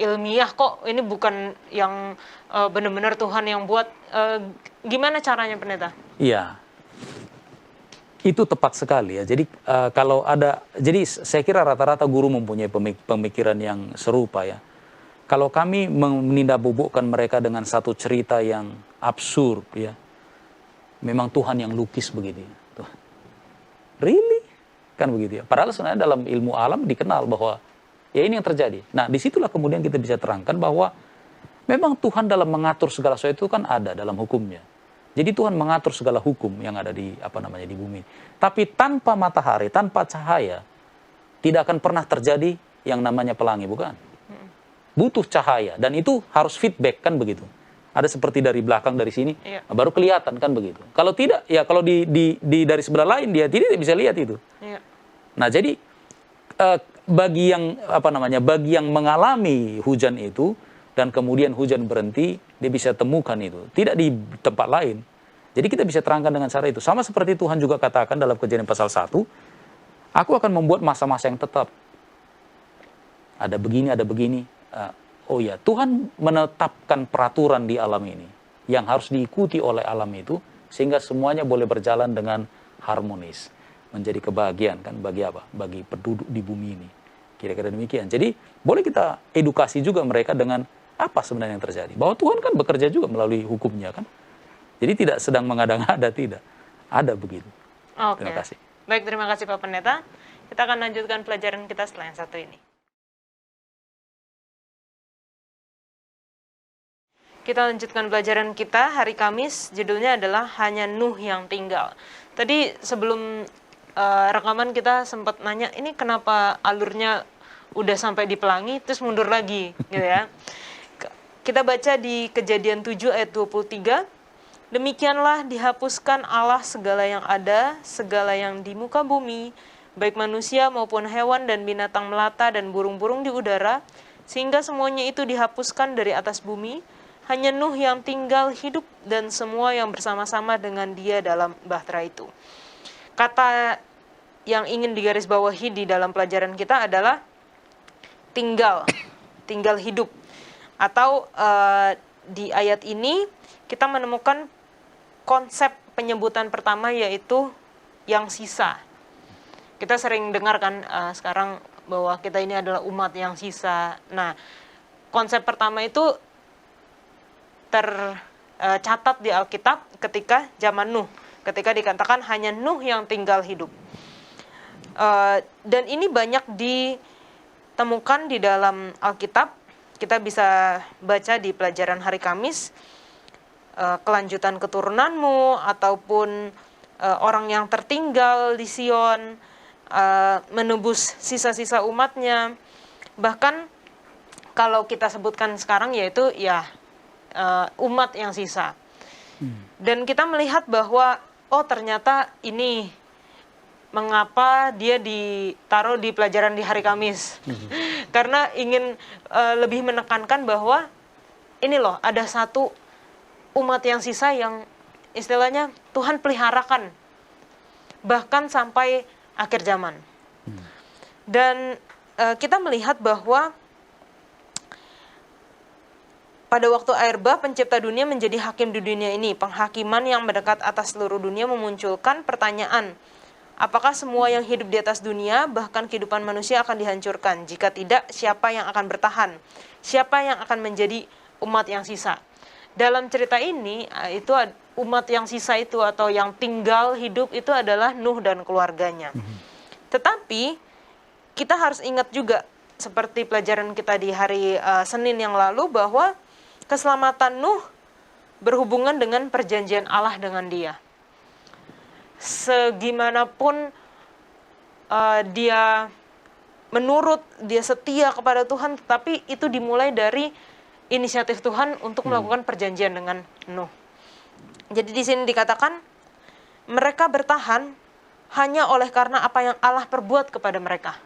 ilmiah kok, ini bukan yang benar-benar Tuhan yang buat. Gimana caranya, Pendeta?
Iya, itu tepat sekali ya. Jadi jadi saya kira rata-rata guru mempunyai pemikiran yang serupa ya. Kalau kami menindakbobokkan mereka dengan satu cerita yang absurd ya, memang Tuhan yang lukis begitu ya. Really? Kan begitu ya. Padahal sebenarnya dalam ilmu alam dikenal bahwa ya ini yang terjadi. Nah, disitulah kemudian kita bisa terangkan bahwa memang Tuhan dalam mengatur segala sesuatu itu kan ada dalam hukumnya. Jadi Tuhan mengatur segala hukum yang ada di di bumi. Tapi tanpa matahari, tanpa cahaya, tidak akan pernah terjadi yang namanya pelangi, bukan? Butuh cahaya, dan itu harus feedback, kan begitu. Ada seperti dari belakang, dari sini, baru kelihatan, kan begitu. Kalau tidak, ya kalau dari sebelah lain dia tidak bisa lihat itu. Nah, jadi bagi yang mengalami hujan itu dan kemudian hujan berhenti, dia bisa temukan itu, tidak di tempat lain. Jadi kita bisa terangkan dengan cara itu. Sama seperti Tuhan juga katakan dalam Kejadian pasal 1, aku akan membuat masa-masa yang tetap. Ada begini. Oh ya, Tuhan menetapkan peraturan di alam ini yang harus diikuti oleh alam itu, sehingga semuanya boleh berjalan dengan harmonis, menjadi kebahagiaan kan bagi apa? Bagi penduduk di bumi ini. Kira-kira demikian. Jadi boleh kita edukasi juga mereka dengan apa sebenarnya yang terjadi. Bahwa Tuhan kan bekerja juga melalui hukumnya kan. Jadi tidak sedang mengada-ngada, tidak. Ada begitu.
Oke.
Terima kasih.
Baik, terima kasih Pak Pendeta. Kita akan lanjutkan pelajaran kita setelah yang satu ini. Kita lanjutkan pelajaran kita hari Kamis, judulnya adalah Hanya Nuh yang Tinggal. Tadi sebelum rekaman kita sempat nanya, ini kenapa alurnya udah sampai di pelangi, terus mundur lagi, gitu ya. Kita baca di Kejadian 7 ayat 23, demikianlah dihapuskan Allah segala yang ada, segala yang di muka bumi, baik manusia maupun hewan dan binatang melata dan burung-burung di udara, sehingga semuanya itu dihapuskan dari atas bumi. Hanya Nuh yang tinggal hidup dan semua yang bersama-sama dengan dia dalam bahtera itu. Kata yang ingin digarisbawahi di dalam pelajaran kita adalah tinggal hidup. Atau di ayat ini kita menemukan konsep penyebutan pertama, yaitu yang sisa. Kita sering dengar kan sekarang bahwa kita ini adalah umat yang sisa. Nah, konsep pertama itu tercatat di Alkitab ketika zaman Nuh, ketika dikatakan hanya Nuh yang tinggal hidup. Dan ini banyak ditemukan di dalam Alkitab. Kita bisa baca di pelajaran hari Kamis, kelanjutan keturunanmu, ataupun orang yang tertinggal di Sion, menebus sisa-sisa umatnya. Bahkan kalau kita sebutkan sekarang, yaitu ya umat yang sisa. Dan kita melihat bahwa ternyata ini mengapa dia ditaruh di pelajaran di hari Kamis. Karena ingin lebih menekankan bahwa ini loh, ada satu umat yang sisa yang istilahnya Tuhan peliharakan bahkan sampai akhir zaman. Dan kita melihat bahwa pada waktu air bah, pencipta dunia menjadi hakim di dunia ini. Penghakiman yang mendekat atas seluruh dunia memunculkan pertanyaan, apakah semua yang hidup di atas dunia, bahkan kehidupan manusia akan dihancurkan? Jika tidak, siapa yang akan bertahan? Siapa yang akan menjadi umat yang sisa? Dalam cerita ini, itu umat yang sisa itu atau yang tinggal hidup itu adalah Nuh dan keluarganya. Tetapi, kita harus ingat juga, seperti pelajaran kita di hari Senin yang lalu, bahwa keselamatan Nuh berhubungan dengan perjanjian Allah dengan dia. segimanapun dia menurut, dia setia kepada Tuhan, tetapi itu dimulai dari inisiatif Tuhan untuk melakukan perjanjian dengan Nuh. Jadi di sini dikatakan mereka bertahan hanya oleh karena apa yang Allah perbuat kepada mereka.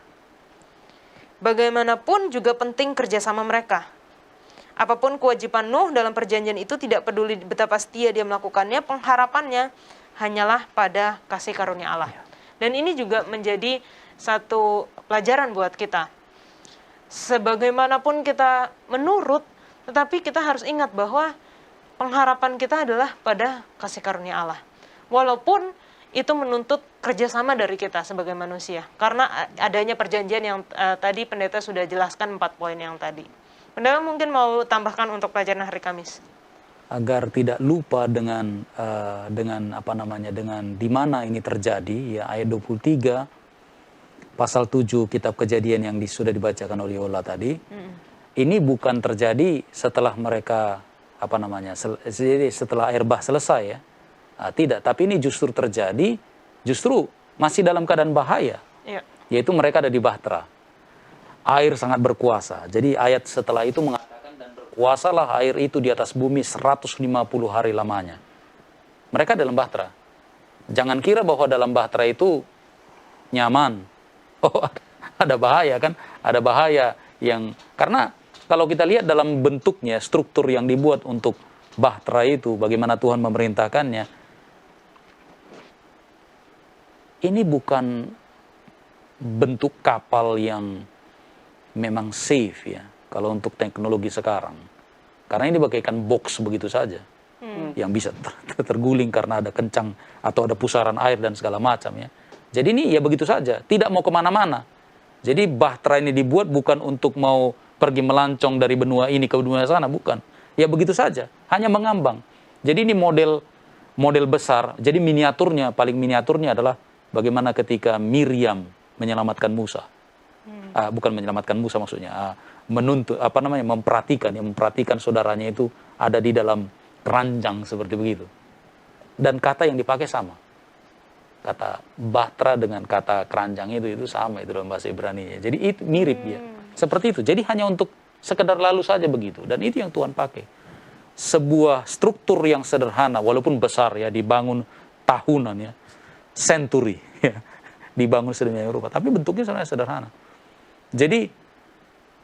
Bagaimanapun juga penting kerjasama mereka. Apapun kewajiban Nuh dalam perjanjian itu, tidak peduli betapa setia dia melakukannya, pengharapannya hanyalah pada kasih karunia Allah. Dan ini juga menjadi satu pelajaran buat kita. Sebagaimanapun kita menurut, tetapi kita harus ingat bahwa pengharapan kita adalah pada kasih karunia Allah. Walaupun itu menuntut kerjasama dari kita sebagai manusia. Karena adanya perjanjian yang tadi pendeta sudah jelaskan 4 poin yang tadi. Pendeta mungkin mau tambahkan untuk pelajaran hari Kamis.
Agar tidak lupa dengan di mana ini terjadi, ya, ayat 23 pasal 7 kitab Kejadian yang sudah dibacakan oleh Yola tadi. Ini bukan terjadi setelah mereka setelah air bah selesai, ya. Tidak, tapi ini justru terjadi masih dalam keadaan bahaya.
Iya.
Yaitu mereka ada di Bahtera. Air sangat berkuasa. Jadi ayat setelah itu mengatakan, dan berkuasalah air itu di atas bumi 150 hari lamanya. Mereka dalam Bahtera. Jangan kira bahwa dalam Bahtera itu nyaman. Oh, ada bahaya kan? Ada bahaya karena kalau kita lihat dalam bentuknya, struktur yang dibuat untuk Bahtera itu, bagaimana Tuhan memerintahkannya, ini bukan bentuk kapal yang memang safe, ya, kalau untuk teknologi sekarang. Karena ini bagaikan box begitu saja, yang bisa terguling karena ada kencang atau ada pusaran air dan segala macam, ya. Jadi ini ya begitu saja, tidak mau kemana-mana. Jadi Bahtera ini dibuat bukan untuk mau pergi melancong dari benua ini ke benua sana, bukan. Ya begitu saja, hanya mengambang. Jadi ini model besar. Jadi paling miniaturnya adalah bagaimana ketika Miriam menyelamatkan Musa. Bukan menyelamatkan Musa maksudnya, memperhatikan saudaranya itu ada di dalam keranjang seperti begitu. Dan kata yang dipakai sama. Kata Bahtera dengan kata keranjang itu sama, itu dalam bahasa Ibrani. Jadi itu mirip, ya. Seperti itu. Jadi hanya untuk sekedar lalu saja begitu. Dan itu yang Tuhan pakai. Sebuah struktur yang sederhana, walaupun besar, ya, dibangun tahunan, ya, century, ya, dibangun sedemikian rupa, tapi bentuknya sebenarnya sederhana. Jadi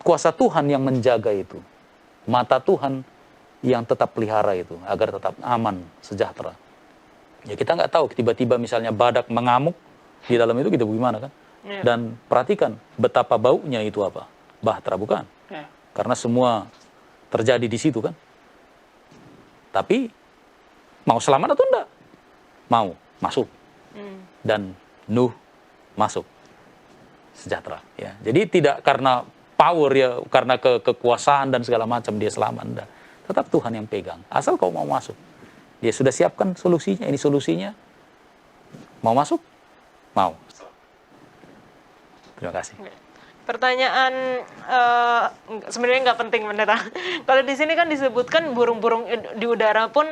kuasa Tuhan yang menjaga itu, mata Tuhan yang tetap pelihara itu, agar tetap aman, sejahtera. Ya kita nggak tahu, tiba-tiba misalnya badak mengamuk di dalam itu, kita bagaimana kan?
Yeah.
Dan perhatikan betapa baunya itu apa? Bahtera, bukan?
Yeah.
Karena semua terjadi di situ kan. Tapi mau selamat atau enggak? Mau, masuk. Dan Nuh masuk. Sejahtera, ya. Jadi tidak karena power, ya, karena kekuasaan dan segala macam dia selamat, enggak. Tetap Tuhan yang pegang. Asal kau mau masuk. Dia sudah siapkan solusinya, ini solusinya. Mau masuk? Mau. Terima kasih.
Pertanyaan sebenarnya nggak penting, pendeta. Kalau di sini kan disebutkan burung-burung di udara pun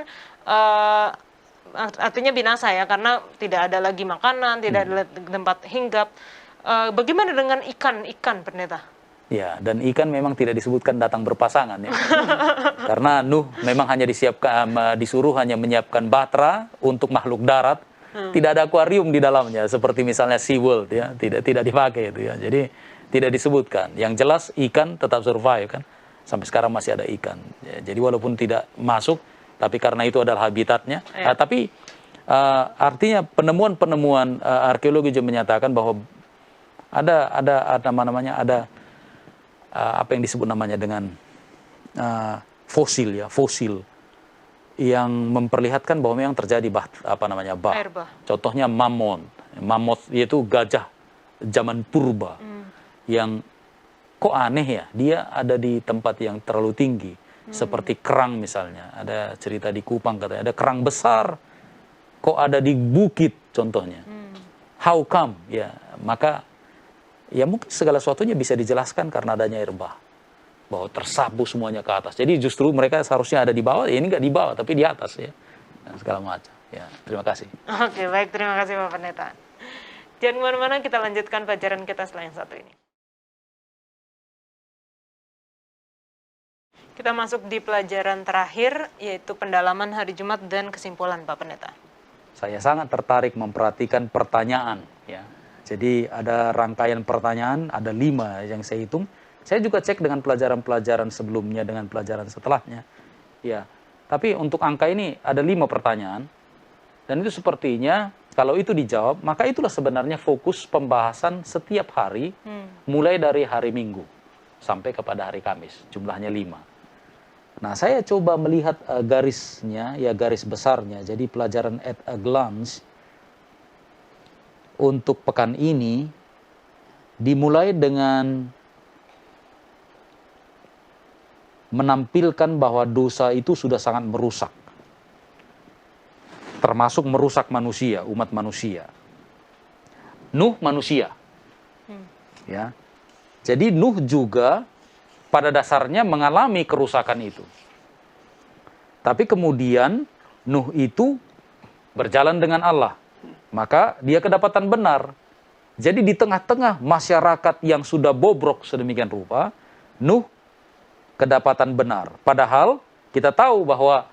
artinya binasa, ya, karena tidak ada lagi makanan, tidak ada tempat hinggap. Bagaimana dengan ikan, pendeta?
Ya, dan ikan memang tidak disebutkan datang berpasangan, ya. Karena Nuh memang hanya disuruh hanya menyiapkan Bahtera untuk makhluk darat. Tidak ada akuarium di dalamnya seperti misalnya SeaWorld, ya. Tidak dipakai itu, ya. Jadi tidak disebutkan. Yang jelas ikan tetap survive kan. Sampai sekarang masih ada ikan. Ya, jadi walaupun tidak masuk, tapi karena itu adalah habitatnya. Tapi artinya penemuan arkeologi juga menyatakan bahwa ada apa yang disebut namanya dengan fosil, ya, fosil yang memperlihatkan bahwa memang terjadi
Air bah.
Contohnya mammoth yaitu gajah zaman purba yang kok aneh, ya, dia ada di tempat yang terlalu tinggi, seperti kerang misalnya. Ada cerita di Kupang katanya ada kerang besar kok ada di bukit contohnya. How come? Ya, maka ya mungkin segala sesuatunya bisa dijelaskan karena adanya air bah, bahwa tersapu semuanya ke atas. Jadi justru mereka seharusnya ada di bawah, ya ini nggak di bawah tapi di atas, ya, dan segala macam. Ya, terima kasih.
Oke, baik, terima kasih Pak Pendeta. Jangan kemana-mana, kita lanjutkan pelajaran kita setelah yang satu ini. Kita masuk di pelajaran terakhir, yaitu pendalaman hari Jumat dan kesimpulan Pak Pendeta.
Saya sangat tertarik memperhatikan pertanyaan, ya. Jadi ada rangkaian pertanyaan, ada 5 yang saya hitung. Saya juga cek dengan pelajaran-pelajaran sebelumnya, dengan pelajaran setelahnya. Ya, tapi untuk angka ini ada 5 pertanyaan. Dan itu sepertinya, kalau itu dijawab, maka itulah sebenarnya fokus pembahasan setiap hari, mulai dari hari Minggu sampai kepada hari Kamis. Jumlahnya 5. Nah, saya coba melihat garisnya, ya garis besarnya. Jadi pelajaran at a glance untuk pekan ini dimulai dengan menampilkan bahwa dosa itu sudah sangat merusak. Termasuk merusak manusia, umat manusia. Nuh manusia. Ya. Jadi Nuh juga pada dasarnya mengalami kerusakan itu. Tapi kemudian Nuh itu berjalan dengan Allah. Maka dia kedapatan benar. Jadi di tengah-tengah masyarakat yang sudah bobrok sedemikian rupa, Nuh kedapatan benar. Padahal kita tahu bahwa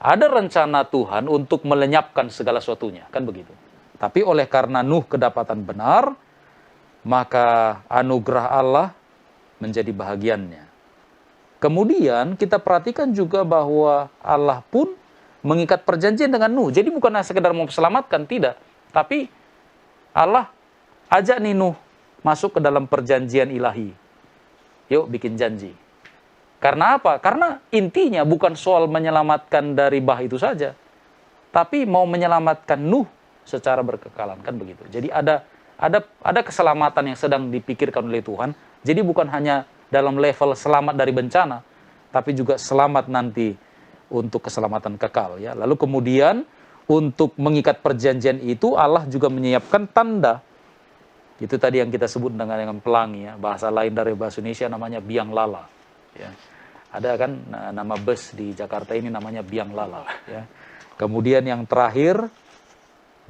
ada rencana Tuhan untuk melenyapkan segala sesuatunya, kan begitu. Tapi oleh karena Nuh kedapatan benar, maka anugerah Allah menjadi bahagiannya. Kemudian kita perhatikan juga bahwa Allah pun mengikat perjanjian dengan Nuh. Jadi bukan hanya sekedar mau selamatkan, tidak. Tapi Allah ajak nih Nuh masuk ke dalam perjanjian ilahi. Yuk bikin janji. Karena apa? Karena intinya bukan soal menyelamatkan dari bah itu saja, tapi mau menyelamatkan Nuh secara berkekalan, kan begitu. Jadi ada keselamatan yang sedang dipikirkan oleh Tuhan. Jadi bukan hanya dalam level selamat dari bencana, tapi juga selamat nanti untuk keselamatan kekal, ya. Lalu kemudian untuk mengikat perjanjian itu Allah juga menyiapkan tanda. Itu tadi yang kita sebut dengan pelangi, ya. Bahasa lain dari bahasa Indonesia namanya biang lala, ya. Ada kan nama bus di Jakarta ini namanya biang lala, ya. Kemudian yang terakhir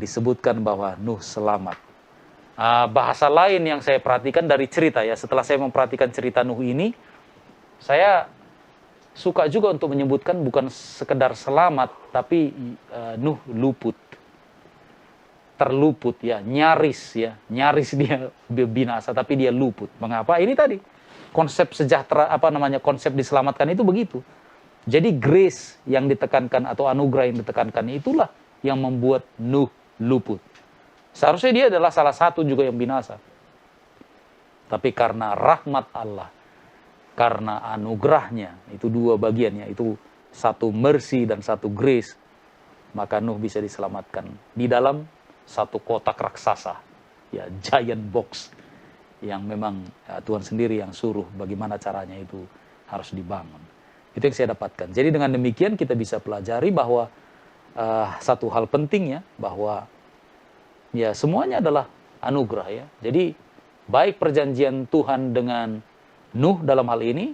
disebutkan bahwa Nuh selamat. Bahasa lain yang saya perhatikan dari cerita, ya, setelah saya memperhatikan cerita Nuh ini, saya suka juga untuk menyebutkan bukan sekedar selamat, tapi Nuh luput, terluput, ya, nyaris dia binasa, tapi dia luput. Mengapa? Ini tadi konsep sejahtera, konsep diselamatkan itu begitu. Jadi grace yang ditekankan atau anugerah yang ditekankan itulah yang membuat Nuh luput. Seharusnya dia adalah salah satu juga yang binasa. Tapi karena rahmat Allah, karena anugerahnya, itu dua bagiannya, itu satu mercy dan satu grace, maka Nuh bisa diselamatkan di dalam satu kotak raksasa, ya, giant box, yang memang Tuhan sendiri yang suruh bagaimana caranya itu harus dibangun. Itu yang saya dapatkan. Jadi dengan demikian kita bisa pelajari bahwa satu hal penting, ya, bahwa ya semuanya adalah anugerah, ya. Jadi baik perjanjian Tuhan dengan Nuh dalam hal ini,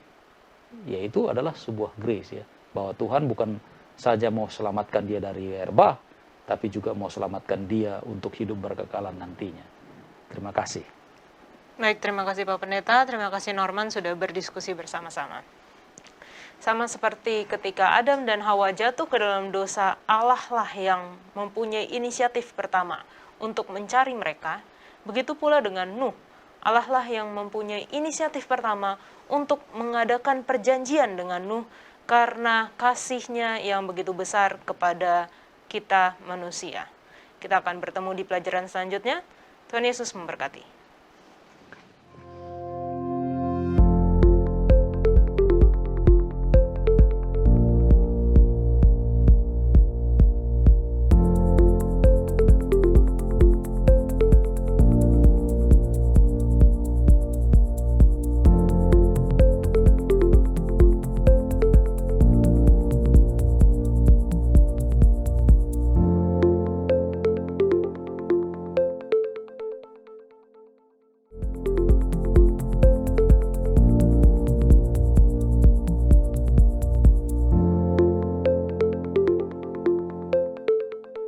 yaitu adalah sebuah grace, ya, bahwa Tuhan bukan saja mau selamatkan dia dari air bah, tapi juga mau selamatkan dia untuk hidup berkekalan nantinya. Terima kasih.
Baik, terima kasih Pak Pendeta, terima kasih Norman sudah berdiskusi bersama-sama. Sama seperti ketika Adam dan Hawa jatuh ke dalam dosa, Allah lah yang mempunyai inisiatif pertama untuk mencari mereka, begitu pula dengan Nuh. Allah lah yang mempunyai inisiatif pertama untuk mengadakan perjanjian dengan Nuh karena kasih-Nya yang begitu besar kepada kita manusia. Kita akan bertemu di pelajaran selanjutnya. Tuhan Yesus memberkati.